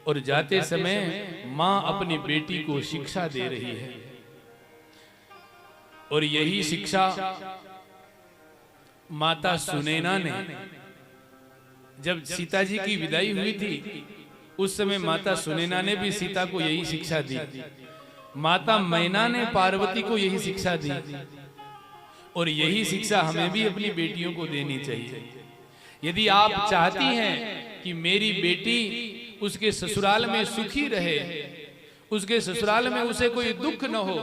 और जाते समय मां अपनी बेटी को शिक्षा दे रही है। और यही शिक्षा माता सुनैना ने, जब सीता जी की विदाई हुई थी उस समय माता सुनैना ने भी सीता को यही शिक्षा दी। माता मैना ने पार्वती को यही शिक्षा दी। और यही शिक्षा हमें भी अपनी बेटियों को देनी चाहिए। यदि आप चाहती हैं कि मेरी बेटी उसके ससुराल में सुखी रहे, उसके ससुराल में उसे कोई दुख न हो,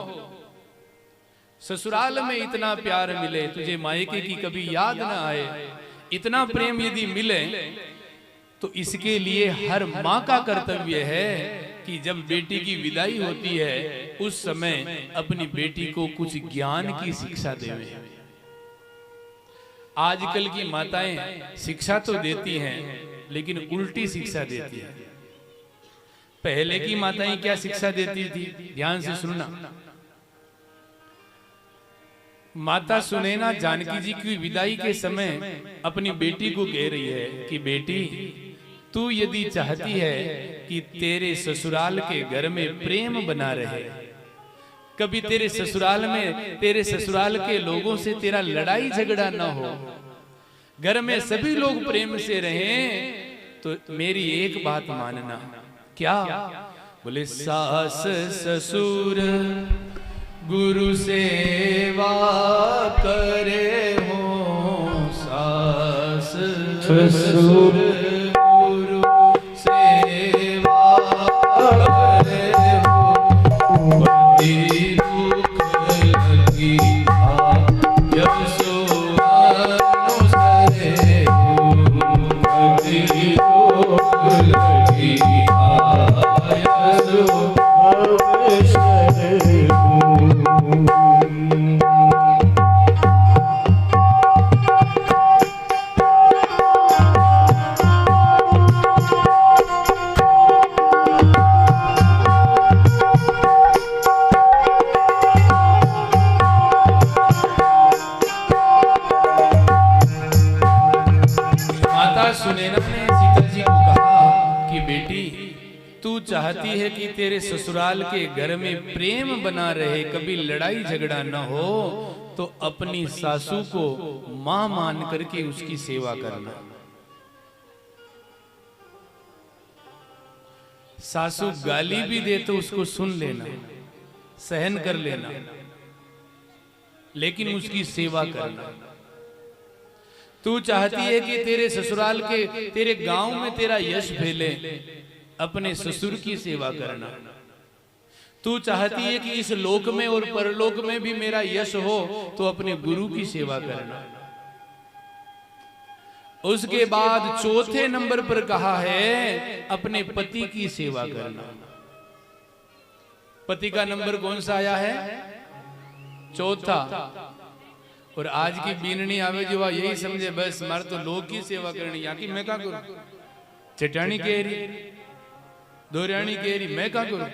ससुराल में इतना प्यार मिले, तुझे मायके की कभी याद ना आए, इतना प्रेम यदि मिले, तो इसके लिए हर माँ का कर्तव्य है कि जब बेटी की विदाई होती है उस समय अपनी बेटी को कुछ ज्ञान की शिक्षा देवे। आजकल की माताएं शिक्षा तो देती हैं लेकिन उल्टी शिक्षा देती हैं। पहले की माताएं क्या शिक्षा देती थी, ध्यान से सुनना। माता सुनैना जानकी जी की विदाई के समय अपनी बेटी को कह रही है कि बेटी, तू यदि चाहती है कि तेरे ससुराल के घर में प्रेम बना रहे, कभी तेरे ससुराल में, तेरे ससुराल के लोगों से तेरा लड़ाई झगड़ा न हो, घर में सभी लोग प्रेम से रहें, तो मेरी एक बात मानना। क्या? बोले सास ससुर गुरु सेवा करे हो, सास ससुर गुरु सेवा करे हो, बड़ी दुख लगी यशो अनुसरे हो, बड़ी दुख लगी यशो अनुसरे हो। सुनैना ने सीता जी को कहा कि बेटी, तू चाहती है कि तेरे ससुराल के घर में प्रेम बना रहे, कभी लड़ाई झगड़ा न हो, तो अपनी सासू को मां मान करके उसकी सेवा करना। सासू गाली भी दे तो उसको सुन लेना, सहन कर लेना, लेकिन उसकी सेवा करना। तू चाहती है कि तेरे ससुराल के, तेरे गांव में तेरा यश फैले, अपने ससुर की सेवा करना। तू चाहती है कि इस लोक में और परलोक में भी मेरा यश हो, तो अपने गुरु की सेवा करना। उसके बाद चौथे नंबर पर कहा है अपने पति की सेवा करना। पति का नंबर कौन सा आया है? चौथा। और आज की बीननी आवे जो यही समझे बस मारे तो लोग की सेवा करनी, यहाँ की मैं क्या करूं, चटानी कह रही, दोरियानी कह रही, मैं क्या करूं।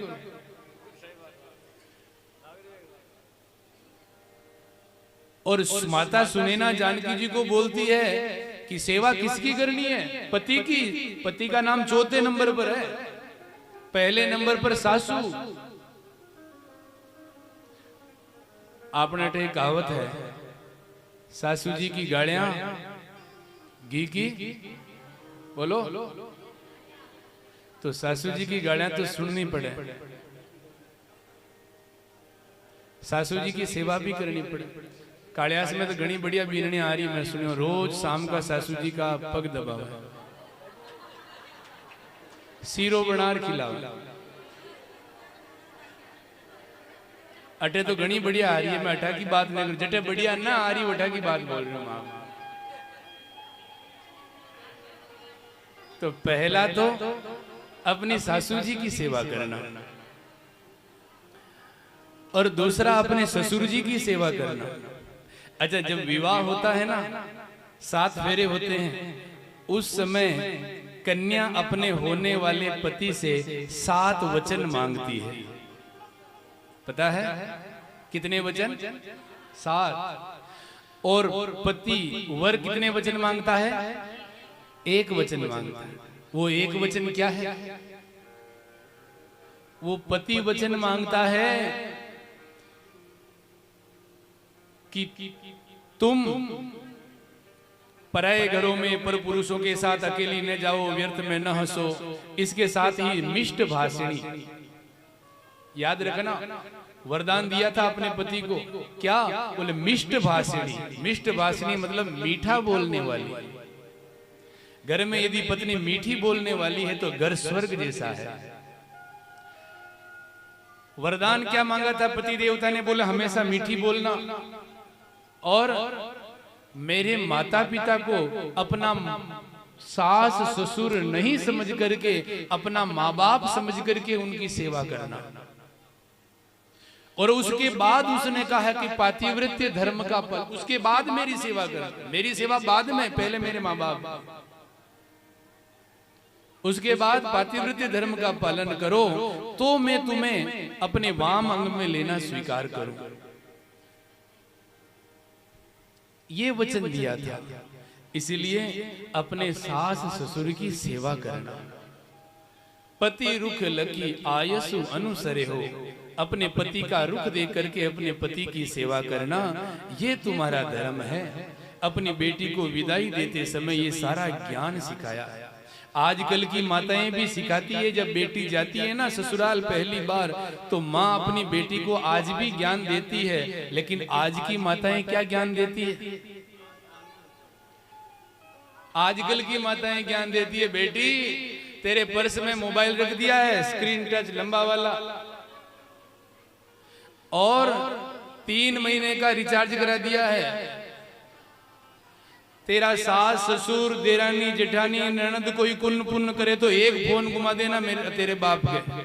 और माता सुनैना जानकी जी को बोलती है कि सेवा किसकी करनी है? पति की। पति का नाम चौथे नंबर पर है, पहले नंबर पर सासू। आपने कहावत है, सासू जी की गाड़ियां घी की, बोलो, तो सासू जी की गाड़ियां तो सुननी पड़े, सासू जी की सेवा भी करनी पड़े। कालियास में तो घनी बढ़िया बीननी आ रही, मैं सुनियो रोज शाम का सासू जी का पग दबाओ, सीरो बनार खिलाओ। अटे तो घनी बढ़िया आ रही है, मैं अटा की बात नहीं कर, जटे बढ़िया ना आ रही वटा की बात बोल रही हूँ आप। तो पहला तो अपनी सासू जी की सेवा करना, और दूसरा अपने ससुर जी की सेवा करना। अच्छा, जब विवाह होता है ना, 7 फेरे होते हैं, उस समय कन्या अपने होने वाले पति से 7 वचन मांगती है। पता है कितने वचन? 7। और पति वर कितने वचन मांगता है? 1 वचन मांगता है। वो 1 वचन क्या है? वो पति वचन मांगता है कि तुम पराये घरों में पर पुरुषों के साथ अकेली न जाओ, व्यर्थ में न हंसो। इसके साथ ही मिष्ट भाषिणी, याद रखना, वरदान दिया था अपने पति को, क्या बोले? मिष्ट भाषिणी। मिष्ट भाषिणी मतलब मीठा बोलने वाली। घर में यदि पत्नी मीठी बोलने वाली है तो घर स्वर्ग जैसा है। वरदान क्या मांगा था पति देवता ने? बोला हमेशा मीठी बोलना, और मेरे माता पिता को अपना सास ससुर नहीं समझ करके, अपना माँ बाप समझ करके उनकी सेवा करना। और उसके बाद उसने कहा कि पातिव्रत्य धर्म का फल, उसके बाद मेरी सेवा कर। मेरी सेवा बाद में, पहले मेरे माँ बाप, उसके बाद पातिव्रत्य धर्म का पालन करो तो मैं तुम्हें अपने वाम अंग में लेना स्वीकार करूं। ये वचन दिया था। इसलिए अपने सास ससुर की सेवा करना। पति रुख लकी आयसु अनुसरे हो, अपने पति का रुख देख करके अपने पति की सेवा करना, ये तुम्हारा धर्म है। अपनी बेटी को विदाई देते समय ये सारा ज्ञान सिखाया। आजकल की माताएं भी सिखाती है, जब बेटी जाती है ना ससुराल पहली बार, तो माँ अपनी बेटी को आज भी ज्ञान देती है। लेकिन आज की माताएं क्या ज्ञान देती है? आजकल की माताएं ज्ञान देती है, बेटी तेरे पर्स में मोबाइल रख दिया है, स्क्रीन टच लंबा वाला, और 3 महीने का रिचार्ज करा दिया है। तेरा सास ससुर देरानी जेठानी ननद कोई कुन पुन करे तो एक फोन घुमा देना मेरे तेरे बाप के।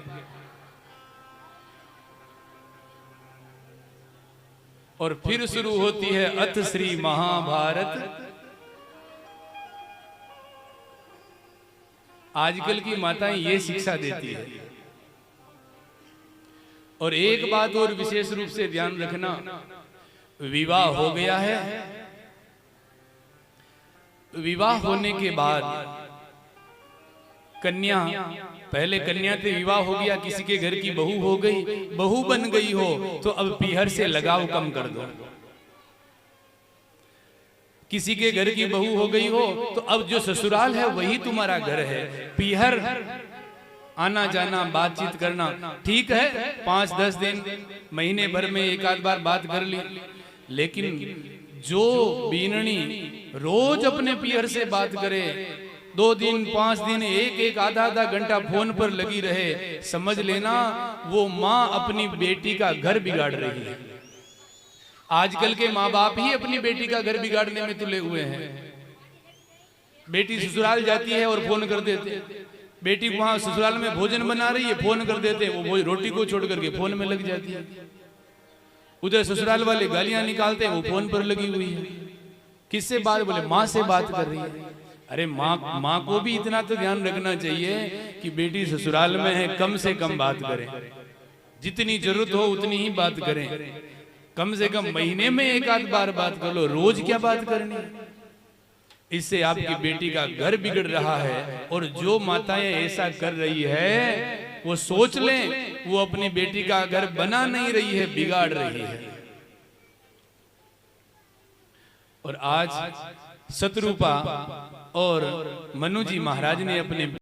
और फिर शुरू होती है अथ श्री महाभारत। आजकल की माताएं ये शिक्षा देती है। और एक बात और विशेष रूप से ध्यान रखना, विवाह हो गया है, विवाह होने के बाद कन्या, पहले कन्या से विवाह हो गया, किसी के घर की बहू हो गई, बहू बन गई हो तो अब पीहर से लगाव कम कर दो। किसी के घर की बहू हो गई हो तो अब जो ससुराल है वही तुम्हारा घर है। पीहर आना जाना बातचीत करना ठीक है, 5-10 दिन महीने भर में एक आध बार बात कर ली, लेकिन जो बीननी रोज अपने पीहर से बात करे, 2 दिन 5 दिन एक आधा घंटा फोन पर लगी रहे, समझ लेना वो माँ अपनी बेटी का घर बिगाड़ रही है। आजकल के माँ बाप ही अपनी बेटी का घर बिगाड़ने में तुले हुए हैं। बेटी ससुराल जाती है और फोन कर देते, बेटी वहां ससुराल में भोजन बना रही है, फोन कर देते, वो रोटी को छोड़ करके फोन में लग जाती है। उधर ससुराल वाले गालियां निकालते हैं, वो फोन पर लगी हुई है। किससे बात? बोले माँ से बात कर रही है। अरे माँ को भी इतना तो ध्यान रखना चाहिए कि बेटी ससुराल में है, कम से कम बात करें, जितनी जरूरत हो उतनी ही बात करें। कम से कम महीने में एक आध बार बात कर लो, रोज क्या बात करनी। इससे आपकी बेटी का घर बिगड़ रहा है। और जो माताएं ऐसा कर रही है वो सोच लें वो अपनी बेटी का घर बना नहीं रही है, बिगाड़ रही है। और आज शत्रुपा और मनु जी महाराज ने अपने